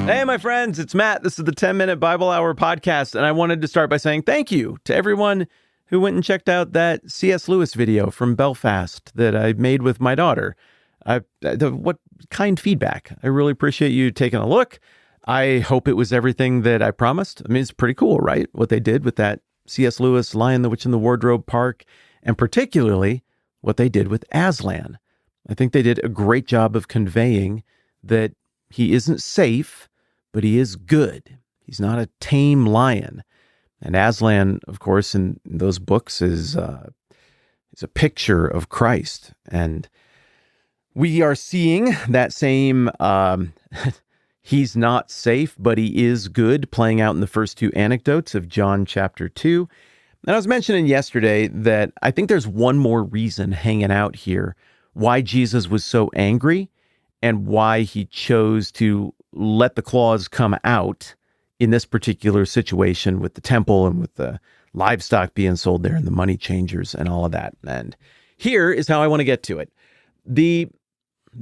Hey, my friends, it's Matt. This is the 10-Minute Bible Hour podcast, and I wanted to start by saying thank you to everyone who went and checked out that C.S. Lewis video from Belfast that I made with my daughter. What kind feedback. I really appreciate you taking a look. I hope it was everything that I promised. I mean, it's pretty cool, right? What they did with that C.S. Lewis Lion, the Witch, and the Wardrobe Park, and particularly what they did with Aslan. I think they did a great job of conveying that he isn't safe, but he is good. He's not a tame lion. And Aslan, of course, in those books is a picture of Christ. And we are seeing that same he's not safe, but he is good playing out in the first two anecdotes of John chapter 2. And I was mentioning yesterday that I think there's one more reason hanging out here why Jesus was so angry and why he chose to let the claws come out in this particular situation with the temple and with the livestock being sold there and the money changers and all of that. And here is how I want to get to it. The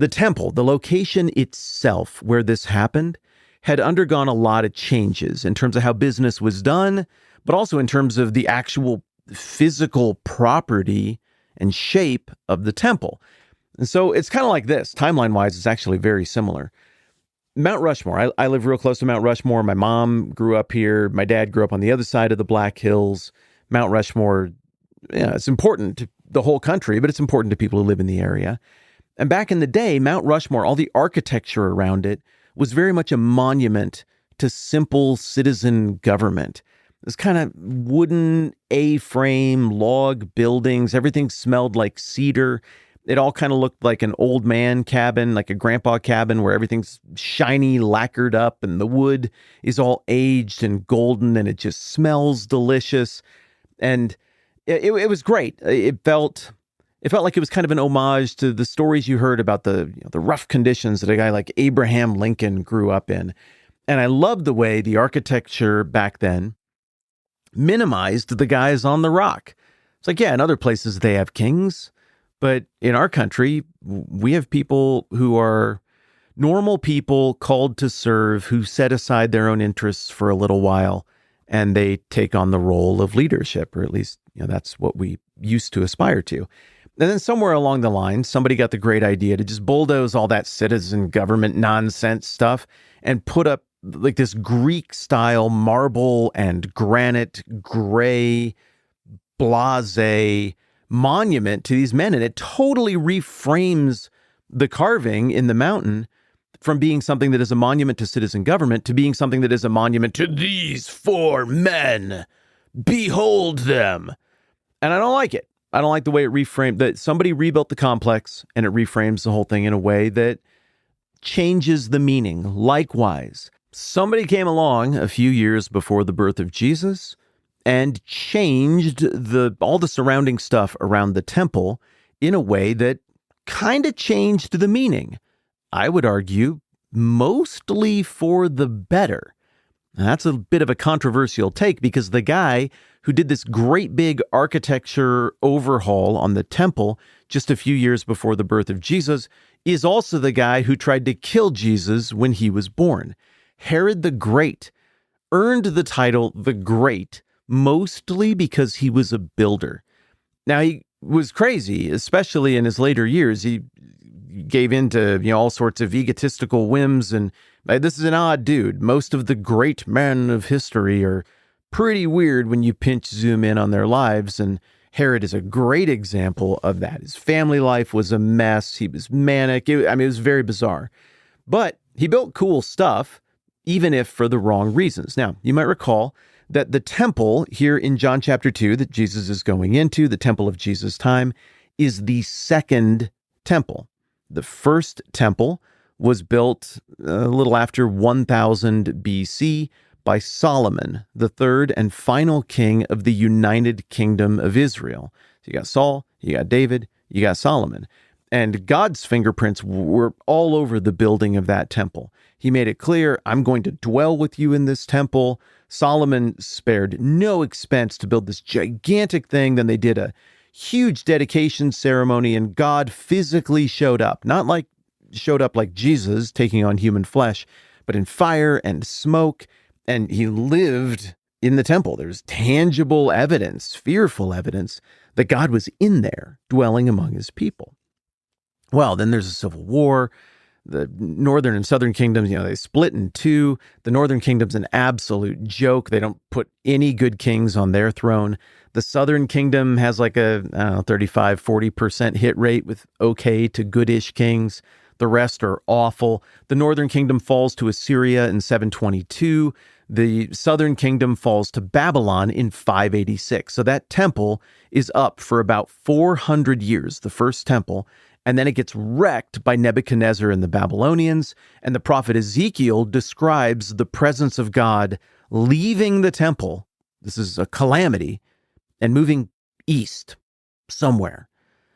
temple, the location itself where this happened, had undergone a lot of changes in terms of how business was done, but also in terms of the actual physical property and shape of the temple. And so it's kind of like this. Timeline-wise, it's actually very similar. Mount Rushmore. I live real close to Mount Rushmore. My mom grew up here. My dad grew up on the other side of the Black Hills. Mount Rushmore, it's important to the whole country, but it's important to people who live in the area. And back in the day, Mount Rushmore, all the architecture around it was very much a monument to simple citizen government. This kind of wooden A-frame log buildings. Everything smelled like cedar. It all kind of looked like an old man cabin, like a grandpa cabin where everything's shiny, lacquered up, and the wood is all aged and golden, and it just smells delicious. And it was great. It felt like it was kind of an homage to the stories you heard about the rough conditions that a guy like Abraham Lincoln grew up in. And I loved the way the architecture back then minimized the guys on the rock. It's like, yeah, in other places they have kings. But in our country, we have people who are normal people called to serve, who set aside their own interests for a little while, and they take on the role of leadership, or at least that's what we used to aspire to. And then somewhere along the line, somebody got the great idea to just bulldoze all that citizen government nonsense stuff and put up like this Greek-style marble and granite, gray, blasé monument to these men, and it totally reframes the carving in the mountain from being something that is a monument to citizen government to being something that is a monument to these four men. Behold them. And I don't like it. I don't like the way it reframed, that somebody rebuilt the complex and it reframes the whole thing in a way that changes the meaning. Likewise, somebody came along a few years before the birth of Jesus and changed all the surrounding stuff around the temple in a way that kind of changed the meaning. I would argue mostly for the better. Now, that's a bit of a controversial take because the guy who did this great big architecture overhaul on the temple just a few years before the birth of Jesus is also the guy who tried to kill Jesus when he was born. Herod the Great earned the title the Great mostly because he was a builder. Now, he was crazy, especially in his later years. He gave in to all sorts of egotistical whims, and this is an odd dude. Most of the great men of history are pretty weird when you zoom in on their lives, and Herod is a great example of that. His family life was a mess. He was manic. It was very bizarre. But he built cool stuff, even if for the wrong reasons. Now, you might recall that the temple here in John chapter 2 that Jesus is going into, the temple of Jesus' time, is the second temple. The first temple was built a little after 1000 BC by Solomon, the third and final king of the United Kingdom of Israel. So you got Saul, you got David, you got Solomon. And God's fingerprints were all over the building of that temple. He made it clear, I'm going to dwell with you in this temple. Solomon spared no expense to build this gigantic thing. Then they did a huge dedication ceremony, and God physically showed up. Not like showed up like Jesus taking on human flesh, but in fire and smoke. And he lived in the temple. There's tangible evidence, fearful evidence, that God was in there dwelling among his people. Well, then there's a civil war. The northern and southern kingdoms, they split in two. The northern kingdom's an absolute joke. They don't put any good kings on their throne. The southern kingdom has like a 35-40% hit rate with okay to goodish kings. The rest are awful. The northern kingdom falls to Assyria in 722. The southern kingdom falls to Babylon in 586. So that temple is up for about 400 years, the first temple. And then it gets wrecked by Nebuchadnezzar and the Babylonians. And the prophet Ezekiel describes the presence of God leaving the temple. This is a calamity, and moving east somewhere.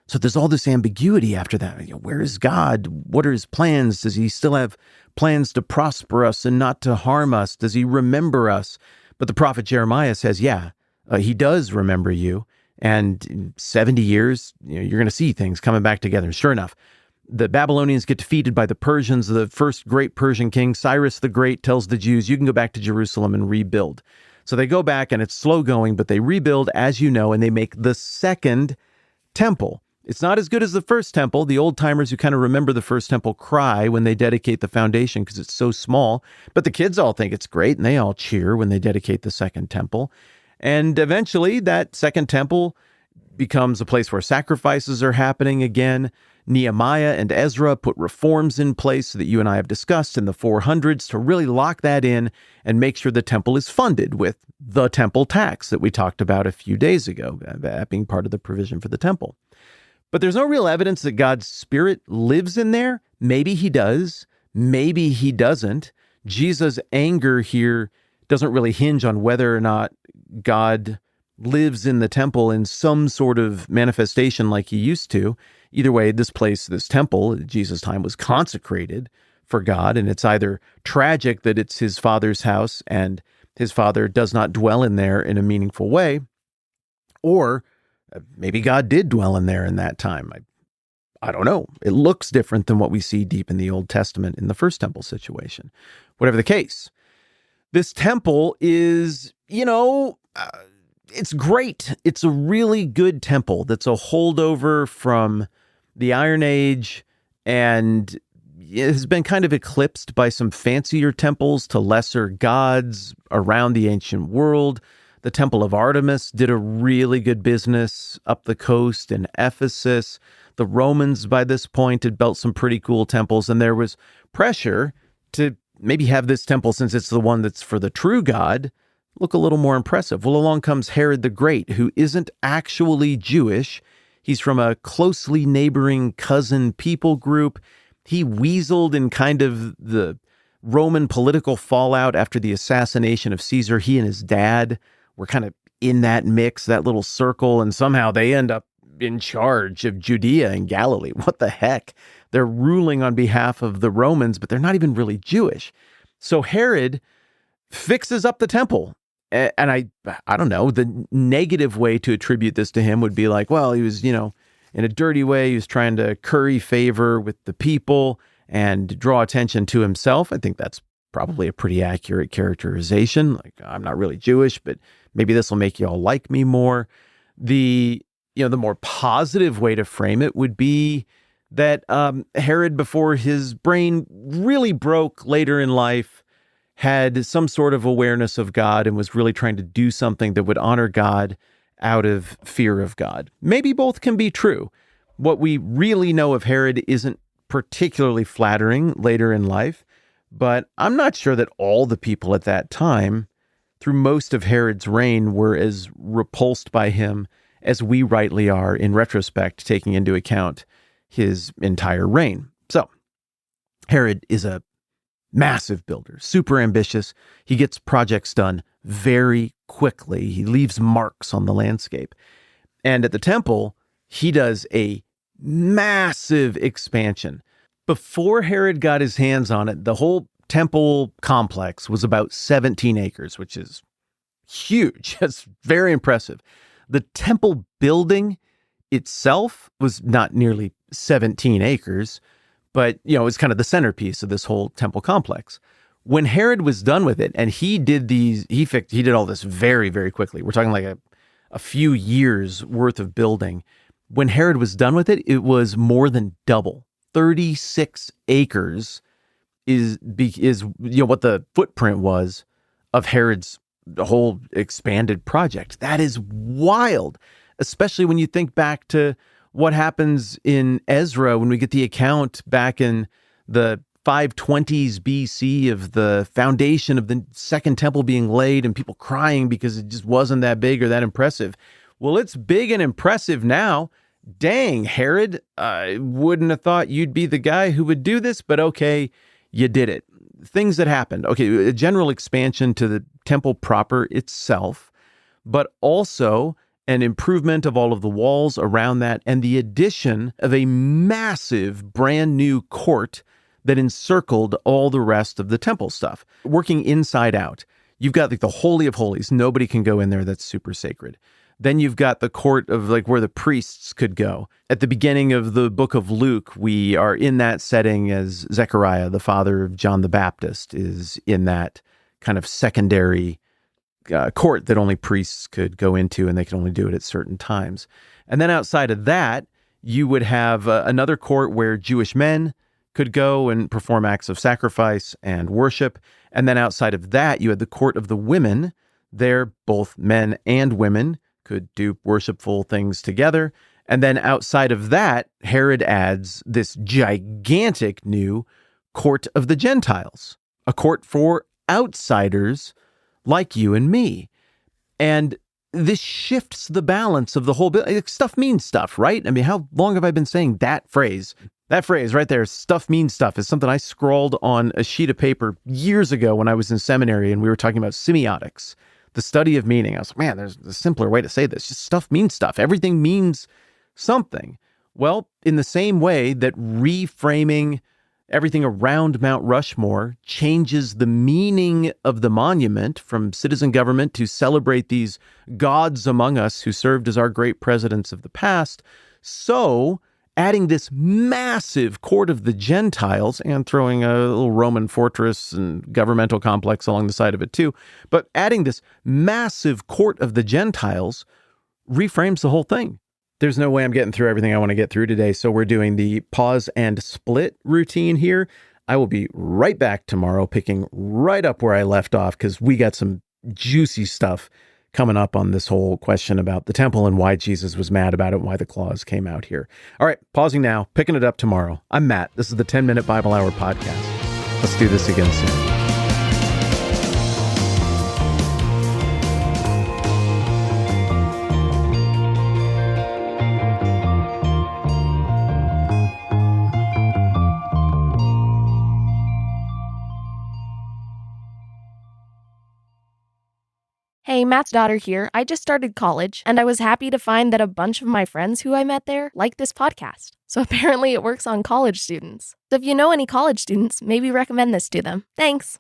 So there's all this ambiguity after that. Where is God? What are his plans? Does he still have plans to prosper us and not to harm us? Does he remember us? But the prophet Jeremiah says, he does remember you. And in 70 years, you're going to see things coming back together. Sure enough, the Babylonians get defeated by the Persians. The first great Persian king, Cyrus the Great, tells the Jews, you can go back to Jerusalem and rebuild. So they go back, and it's slow going, but they rebuild, as you know, and they make the second temple. It's not as good as the first temple. The old timers who kind of remember the first temple cry when they dedicate the foundation because it's so small. But the kids all think it's great, and they all cheer when they dedicate the second temple. And eventually that second temple becomes a place where sacrifices are happening again. Nehemiah and Ezra put reforms in place that you and I have discussed in the 400s to really lock that in and make sure the temple is funded with the temple tax that we talked about a few days ago, that being part of the provision for the temple. But there's no real evidence that God's Spirit lives in there. Maybe he does. Maybe he doesn't. Jesus' anger here doesn't really hinge on whether or not God lives in the temple in some sort of manifestation like he used to. Either way, this place, this temple at Jesus' time was consecrated for God, and it's either tragic that it's his Father's house and his Father does not dwell in there in a meaningful way, or maybe God did dwell in there in that time. I don't know. It looks different than what we see deep in the Old Testament in the first temple situation. Whatever the case, this temple is, it's great. It's a really good temple that's a holdover from the Iron Age, and it has been kind of eclipsed by some fancier temples to lesser gods around the ancient world. The Temple of Artemis did a really good business up the coast in Ephesus. The Romans, by this point, had built some pretty cool temples, and there was pressure to maybe have this temple, since it's the one that's for the true God, look a little more impressive. Well, along comes Herod the Great, who isn't actually Jewish. He's from a closely neighboring cousin people group. He weaseled in kind of the Roman political fallout after the assassination of Caesar. He and his dad were kind of in that mix, that little circle, and somehow they end up in charge of Judea and Galilee. What the heck? They're ruling on behalf of the Romans, but they're not even really Jewish. So Herod fixes up the temple. And I don't know, the negative way to attribute this to him would be like, well, he was, in a dirty way, he was trying to curry favor with the people and draw attention to himself. I think that's probably a pretty accurate characterization. Like, I'm not really Jewish, but maybe this will make you all like me more. The more positive way to frame it would be that Herod, before his brain really broke later in life, had some sort of awareness of God and was really trying to do something that would honor God out of fear of God. Maybe both can be true. What we really know of Herod isn't particularly flattering later in life, but I'm not sure that all the people at that time, through most of Herod's reign, were as repulsed by him as we rightly are in retrospect, taking into account his entire reign. So Herod is a massive builder, super ambitious. He gets projects done very quickly. He leaves marks on the landscape. And at the temple, he does a massive expansion. Before Herod got his hands on it, the whole temple complex was about 17 acres, which is huge. It's very impressive. The temple building itself was not nearly 17 acres, but, it's kind of the centerpiece of this whole temple complex. When Herod was done with it, and he did all this very, very quickly. We're talking like a few years worth of building. When Herod was done with it, it was more than double. 36 acres is what the footprint was of Herod's whole expanded project. That is wild, especially when you think back to what happens in Ezra when we get the account back in the 520s BC of the foundation of the second temple being laid and people crying because it just wasn't that big or that impressive. Well, it's big and impressive now. Dang, Herod, I wouldn't have thought you'd be the guy who would do this, but okay, you did it. Things that happened. Okay, a general expansion to the temple proper itself, but also an improvement of all of the walls around that and the addition of a massive brand new court that encircled all the rest of the temple stuff, working inside out. You've got like the Holy of Holies. Nobody can go in there. That's super sacred. Then you've got the court of like where the priests could go. At the beginning of the book of Luke, we are in that setting as Zechariah, the father of John the Baptist, is in that kind of secondary court that only priests could go into, and they could only do it at certain times. And then outside of that, you would have another court where Jewish men could go and perform acts of sacrifice and worship. And then outside of that, you had the court of the women. There, both men and women could do worshipful things together. And then outside of that, Herod adds this gigantic new court of the Gentiles, a court for outsiders like you and me. And this shifts the balance of the whole bit. Stuff means stuff, right? I mean, how long have I been saying that phrase? That phrase right there, stuff means stuff, is something I scrawled on a sheet of paper years ago when I was in seminary and we were talking about semiotics, the study of meaning. I was like, man, there's a simpler way to say this. Just stuff means stuff. Everything means something. Well, in the same way that reframing everything around Mount Rushmore changes the meaning of the monument from citizen government to celebrate these gods among us who served as our great presidents of the past, so adding this massive court of the Gentiles and throwing a little Roman fortress and governmental complex along the side of it too, but adding this massive court of the Gentiles reframes the whole thing. There's no way I'm getting through everything I want to get through today, so we're doing the pause and split routine here. I will be right back tomorrow, picking right up where I left off, because we got some juicy stuff coming up on this whole question about the temple and why Jesus was mad about it and why the clause came out here. All right, pausing now, picking it up tomorrow. I'm Matt. This is the 10-Minute Bible Hour podcast. Let's do this again soon. Hey, Matt's daughter here. I just started college, and I was happy to find that a bunch of my friends who I met there like this podcast. So apparently it works on college students. So if you know any college students, maybe recommend this to them. Thanks.